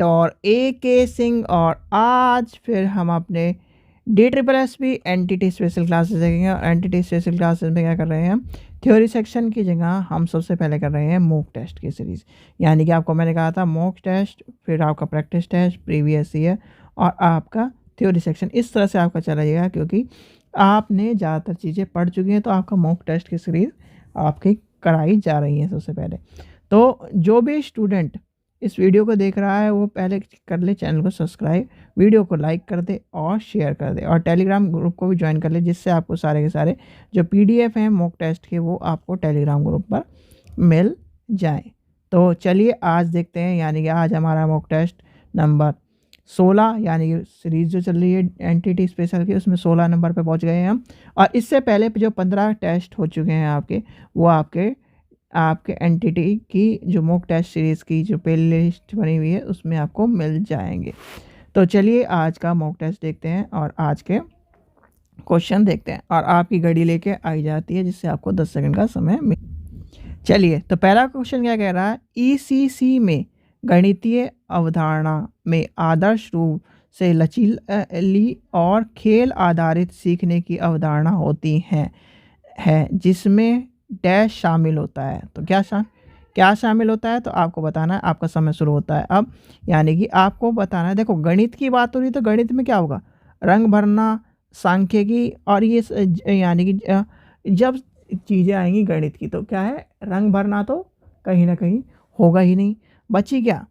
Mentor ए के सिंह और आज फिर हम अपने DSSB एंटिटी स्पेशल क्लासेस देखेंगे। और एंटिटी स्पेशल क्लासेस में क्या कर रहे हैं हम, थ्योरी सेक्शन की जगह हम सबसे पहले कर रहे हैं मॉक टेस्ट की सीरीज़। यानी कि आपको मैंने कहा था मॉक टेस्ट, फिर आपका प्रैक्टिस टेस्ट, प्रीवियस ईयर और आपका थ्योरी सेक्शन, इस तरह से आपका चला जाएगा। क्योंकि आपने ज़्यादातर चीज़ें पढ़ चुकी हैं तो आपका मॉक टेस्ट की सीरीज़ आपकी कराई जा रही है सबसे पहले। तो जो भी स्टूडेंट इस वीडियो को देख रहा है वो पहले कर ले चैनल को सब्सक्राइब, वीडियो को लाइक कर दे और शेयर कर दे, और टेलीग्राम ग्रुप को भी ज्वाइन कर ले, जिससे आपको सारे के सारे जो PDF हैं मॉक टेस्ट के वो आपको टेलीग्राम ग्रुप पर मिल जाए। तो चलिए आज देखते हैं, यानी कि आज हमारा मॉक टेस्ट नंबर 16, यानी कि सीरीज़ जो चल रही है एंटिटी स्पेशल की उसमें 16 नंबर पे पहुंच गए हैं हम। और इससे पहले जो 15 टेस्ट हो चुके हैं आपके, वो आपके एंटिटी की जो मॉक टेस्ट सीरीज़ की जो प्ले लिस्ट बनी हुई है उसमें आपको मिल जाएंगे। तो चलिए आज का मॉक टेस्ट देखते हैं और आज के क्वेश्चन देखते हैं। और आपकी घड़ी लेके आई जाती है जिससे आपको 10 सेकंड का समय मिल। चलिए, तो पहला क्वेश्चन क्या कह रहा है, ECC में गणितीय अवधारणा में आदर्श रूप से लचीली और खेल आधारित सीखने की अवधारणा होती है जिसमें डैश शामिल होता है। तो क्या शामिल होता है, तो आपको बताना है। आपका समय शुरू होता है अब। यानी कि आपको बताना है, देखो गणित की बात हो रही है तो गणित में क्या होगा, रंग भरना, सांख्यिकी और ये यानी कि जब चीज़ें आएंगी गणित की तो क्या है, रंग भरना तो कहीं ना कहीं होगा ही नहीं। बची क्या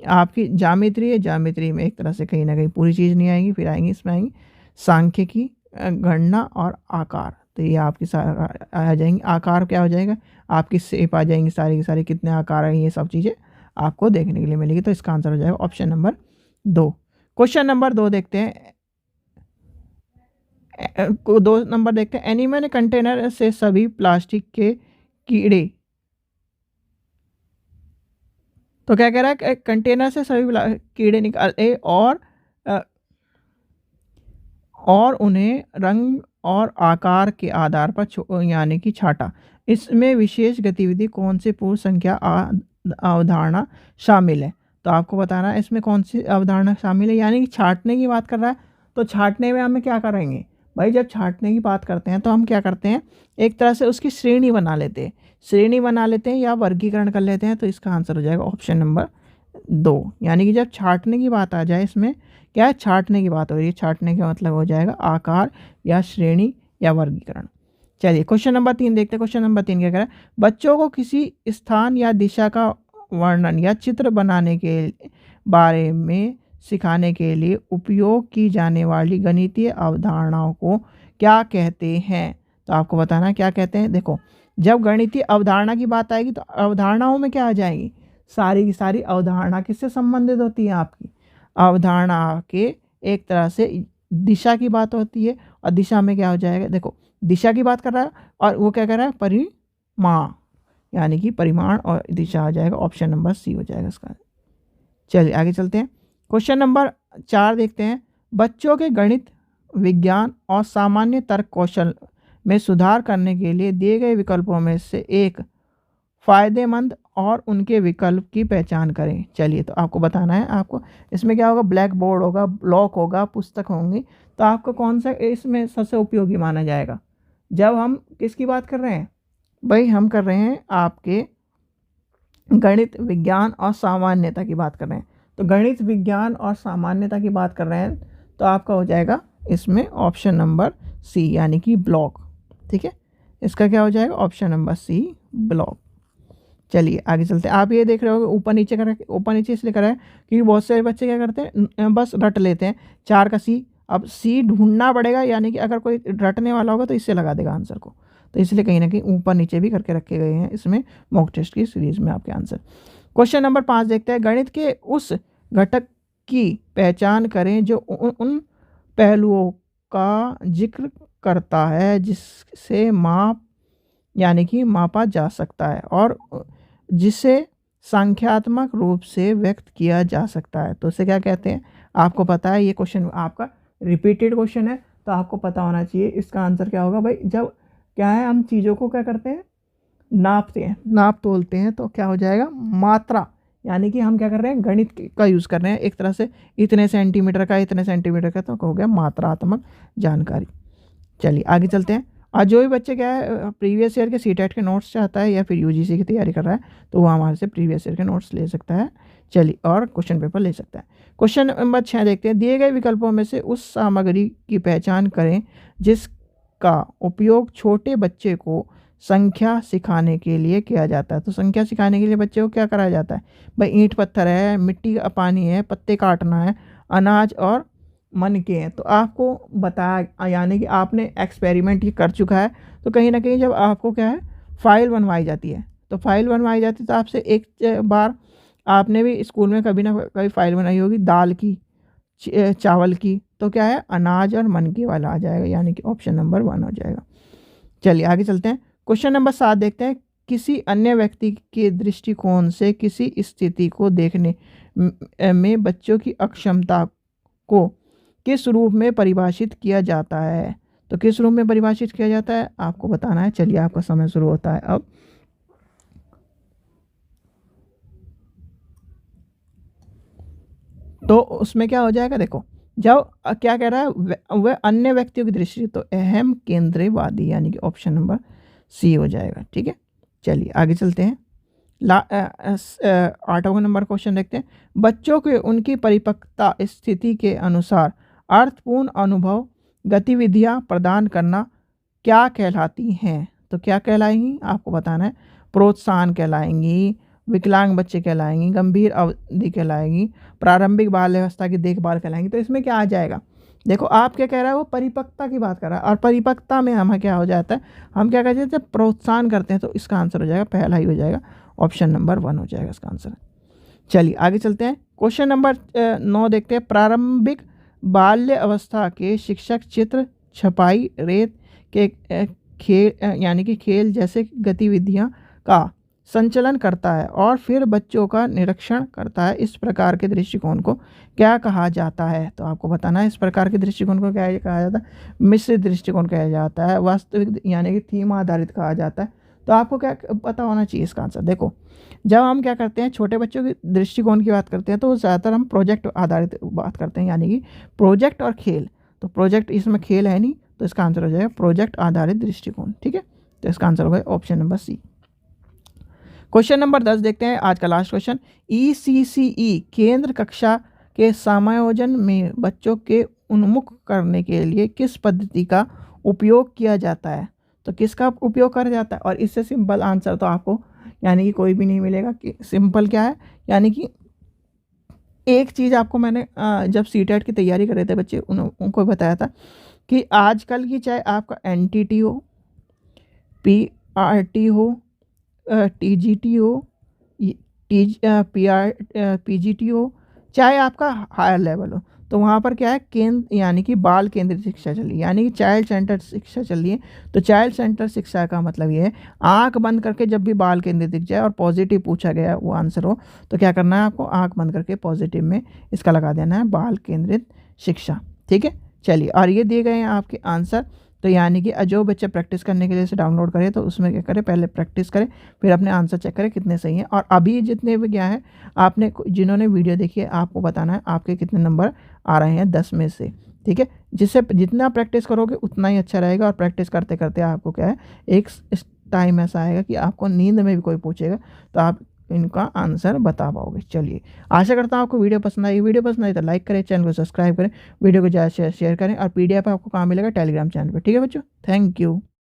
आपकी ज्यामिति है, ज्यामिति में एक तरह से कहीं ना कहीं पूरी चीज़ नहीं आएंगी। फिर आएंगी इसमें आएंगी सांख्यिकी, गणना और आकार। तो ये आपकी आ जाएंगी। आकार क्या हो जाएगा, आपकी शेप आ जाएंगी सारी की सारी, कितने आकार हैं ये सब चीज़ें आपको देखने के लिए मिलेगी। तो इसका आंसर हो जाएगा ऑप्शन नंबर 2। क्वेश्चन नंबर 2 देखते हैं। 2 नंबर देखते हैं, एनिमल कंटेनर से सभी प्लास्टिक के कीड़े। तो क्या कह रहा है, कंटेनर से सभी कीड़े निकाले और उन्हें रंग और आकार के आधार पर यानी कि छाटा। इसमें विशेष गतिविधि कौन सी पूर्ण संख्या अवधारणा शामिल है। तो आपको बताना है इसमें कौन सी अवधारणा शामिल है, यानी कि छाटने की बात कर रहा है। तो छाटने में हमें क्या करेंगे भाई, जब छाटने की बात करते हैं तो हम क्या करते हैं, एक तरह से उसकी श्रेणी बना लेते हैं या वर्गीकरण कर लेते हैं। तो इसका आंसर हो जाएगा ऑप्शन नंबर 2। यानी कि जब छाटने की बात आ जाए, इसमें क्या है, छाटने की बात हो रही है, छाटने का मतलब हो जाएगा आकार या श्रेणी या वर्गीकरण। चलिए क्वेश्चन नंबर 3 देखते हैं। क्वेश्चन नंबर 3 क्या कह रहा है, बच्चों को किसी स्थान या दिशा का वर्णन या चित्र बनाने के बारे में सिखाने के लिए उपयोग की जाने वाली गणितीय अवधारणाओं को क्या कहते हैं। तो आपको बताना क्या कहते हैं। देखो, जब गणितीय अवधारणा की बात आएगी तो अवधारणाओं में क्या आ जाएगी, सारी की सारी अवधारणा किससे संबंधित होती है, आपकी अवधारणा के एक तरह से दिशा की बात होती है। और दिशा में क्या हो जाएगा, देखो दिशा की बात कर रहा है और वो क्या कर रहा है, परिमाण, यानी कि परिमाण और दिशा आ जाएगा, ऑप्शन नंबर C हो जाएगा इसका। चलिए आगे चलते हैं। क्वेश्चन नंबर 4 देखते हैं, बच्चों के गणित, विज्ञान और सामान्य तर्क कौशल में सुधार करने के लिए दिए गए विकल्पों में से एक फ़ायदेमंद और उनके विकल्प की पहचान करें। चलिए, तो आपको बताना है, आपको इसमें क्या होगा, ब्लैक बोर्ड होगा, ब्लॉक होगा, पुस्तक होंगी। तो आपको कौन सा इसमें सबसे उपयोगी माना जाएगा। जब हम किसकी बात कर रहे हैं भाई, हम कर रहे हैं आपके गणित, विज्ञान और सामान्यता की बात कर रहे हैं। तो गणित, विज्ञान और सामान्यता की बात कर रहे हैं तो आपका हो जाएगा इसमें ऑप्शन नंबर C, यानी कि ब्लॉक। ठीक है, इसका क्या हो जाएगा, ऑप्शन नंबर C, ब्लॉक। चलिए आगे चलते हैं। आप ये देख रहे हो ऊपर नीचे कर, ऊपर नीचे इसलिए करा है क्योंकि बहुत सारे बच्चे क्या करते हैं, बस रट लेते हैं 4 का C। अब C ढूंढना पड़ेगा, यानी कि अगर कोई रटने वाला होगा तो इससे लगा देगा आंसर को। तो इसलिए कहीं ना कहीं ऊपर नीचे भी करके रखे गए हैं इसमें मॉक टेस्ट की सीरीज में आपके आंसर। क्वेश्चन नंबर 5 देखते हैं, गणित के उस घटक की पहचान करें जो उन पहलुओं का जिक्र करता है जिससे यानी कि मापा जा सकता है और जिसे संख्यात्मक रूप से व्यक्त किया जा सकता है। तो उसे क्या कहते हैं, आपको पता है। ये क्वेश्चन आपका रिपीटेड क्वेश्चन है तो आपको पता होना चाहिए। इसका आंसर क्या होगा भाई, जब क्या है, हम चीज़ों को क्या करते हैं, नापते हैं, नाप तोलते हैं, तो क्या हो जाएगा, मात्रा यानी कि हम क्या कर रहे हैं, गणित का यूज़ कर रहे हैं एक तरह से। इतने सेंटीमीटर का, इतने सेंटीमीटर का, तो हो गया मात्रात्मक जानकारी। चलिए आगे चलते हैं। और जो भी बच्चे क्या है प्रीवियस ईयर के सीटेट के नोट्स चाहता है या फिर यूजीसी की तैयारी कर रहा है, तो वो हमारे से प्रीवियस ईयर के नोट्स ले सकता है। चलिए, और क्वेश्चन पेपर ले सकता है। क्वेश्चन नंबर 6 देखते हैं। दिए गए विकल्पों में से उस सामग्री की पहचान करें जिसका उपयोग छोटे बच्चे को संख्या सिखाने के लिए किया जाता है। तो संख्या सिखाने के लिए बच्चे को क्या कराया जाता है भाई? ईंट पत्थर है, मिट्टी का पानी है, पत्ते काटना है, अनाज और मन के हैं। तो आपको बताया, यानी कि आपने एक्सपेरिमेंट ये कर चुका है। तो कहीं ना कहीं जब आपको क्या है फाइल बनवाई जाती है, तो फाइल बनवाई जाती है तो आपसे एक बार आपने भी स्कूल में कभी ना कभी फाइल बनाई होगी दाल की, चावल की। तो क्या है, अनाज और मन के वाला आ जाएगा, यानी कि ऑप्शन नंबर 1 हो जाएगा। चलिए आगे चलते हैं। क्वेश्चन नंबर 7 देखते हैं। किसी अन्य व्यक्ति के दृष्टिकोण से किसी स्थिति को देखने में बच्चों की अक्षमता को किस रूप में परिभाषित किया जाता है? तो किस रूप में परिभाषित किया जाता है आपको बताना है। चलिए, आपका समय शुरू होता है अब। तो उसमें क्या हो जाएगा, देखो जब क्या कह रहा है, वह अन्य व्यक्तियों की दृष्टि, तो अहम केंद्रवादी, यानी कि ऑप्शन नंबर सी हो जाएगा। ठीक है, चलिए आगे चलते हैं। 8वां नंबर क्वेश्चन देखते हैं। बच्चों के उनकी परिपक्वता स्थिति के अनुसार अर्थपूर्ण अनुभव गतिविधियां प्रदान करना क्या कहलाती हैं? तो क्या कहलाएंगी आपको बताना है। प्रोत्साहन कहलाएंगी, विकलांग बच्चे कहलाएंगी, गंभीर अवधि कहलाएंगी, प्रारंभिक बाल अवस्था की देखभाल कहलाएंगी। तो इसमें क्या आ जाएगा, देखो आप क्या कह रहा है, वो परिपक्वता की बात कर रहा है। और परिपक्वता में हमें क्या हो जाता है, हम क्या कहते हैं जब प्रोत्साहन करते हैं, तो इसका आंसर हो जाएगा पहला ही हो जाएगा, ऑप्शन नंबर 1 हो जाएगा इसका आंसर। चलिए आगे चलते हैं। क्वेश्चन नंबर 9 देखते हैं। प्रारंभिक बाल्य अवस्था के शिक्षक चित्र, छपाई, रेत के खेल, यानी कि खेल जैसे गतिविधियां का संचालन करता है और फिर बच्चों का निरीक्षण करता है। इस प्रकार के दृष्टिकोण को क्या कहा जाता है? तो आपको बताना है इस प्रकार के दृष्टिकोण को क्या कहा जाता है। मिश्रित दृष्टिकोण कहा जाता है, वास्तविक यानी कि थीम आधारित कहा जाता है। तो आपको क्या पता होना चाहिए इसका आंसर। देखो, जब हम क्या करते हैं छोटे बच्चों के दृष्टिकोण की बात करते हैं, तो ज़्यादातर हम प्रोजेक्ट आधारित बात करते हैं, यानी कि प्रोजेक्ट और खेल। तो प्रोजेक्ट, इसमें खेल है नहीं, तो इसका आंसर हो जाएगा प्रोजेक्ट आधारित दृष्टिकोण। ठीक है, तो इसका आंसर होगा option number C. Question number 10 देखते हैं, आज का लास्ट क्वेश्चन। ECCE केंद्र कक्षा के समायोजन में बच्चों के उन्मुख करने के लिए किस पद्धति का उपयोग किया जाता है? तो किसका उपयोग करा जाता है? और इससे सिंपल आंसर तो आपको यानी कि कोई भी नहीं मिलेगा। कि सिंपल क्या है, यानी कि एक चीज़ आपको मैंने जब सीटेट की तैयारी कर रहे थे बच्चे, उनको बताया था कि आजकल की चाहे आपका NTT हो, PRT हो, TGT हो, PGT हो, चाहे आपका हायर लेवल हो, तो वहाँ पर क्या है, केंद्र यानी कि बाल केंद्रित शिक्षा चल रही है, यानी कि चाइल्ड सेंटर शिक्षा चल रही है। तो चाइल्ड सेंटर शिक्षा का मतलब ये है, आंख बंद करके जब भी बाल केंद्रित दिख जाए और पॉजिटिव पूछा गया वो आंसर हो, तो क्या करना है आपको, आंख बंद करके पॉजिटिव में इसका लगा देना है बाल केंद्रित शिक्षा। ठीक है, चलिए, और ये दिए गए हैं आपके आंसर। तो यानी कि जो बच्चे प्रैक्टिस करने के लिए इसे डाउनलोड करें, तो उसमें क्या करें, पहले प्रैक्टिस करें, फिर अपने आंसर चेक करें कितने सही हैं। और अभी जितने भी क्या है, आपने जिन्होंने वीडियो देखी है, आपको बताना है आपके कितने नंबर आ रहे हैं 10 में से। ठीक है, जिससे जितना प्रैक्टिस करोगे उतना ही अच्छा रहेगा। और प्रैक्टिस करते करते आपको क्या है, एक टाइम ऐसा आएगा कि आपको नींद में भी कोई पूछेगा तो आप इनका आंसर बता पाओगे। चलिए, आशा करता हूँ आपको वीडियो पसंद आई। वीडियो पसंद आई तो लाइक करें, चैनल को सब्सक्राइब करें, वीडियो को ज़्यादा शेयर करें। और PDF आपको कहाँ मिलेगा, टेलीग्राम चैनल पर। ठीक है बच्चों, थैंक यू।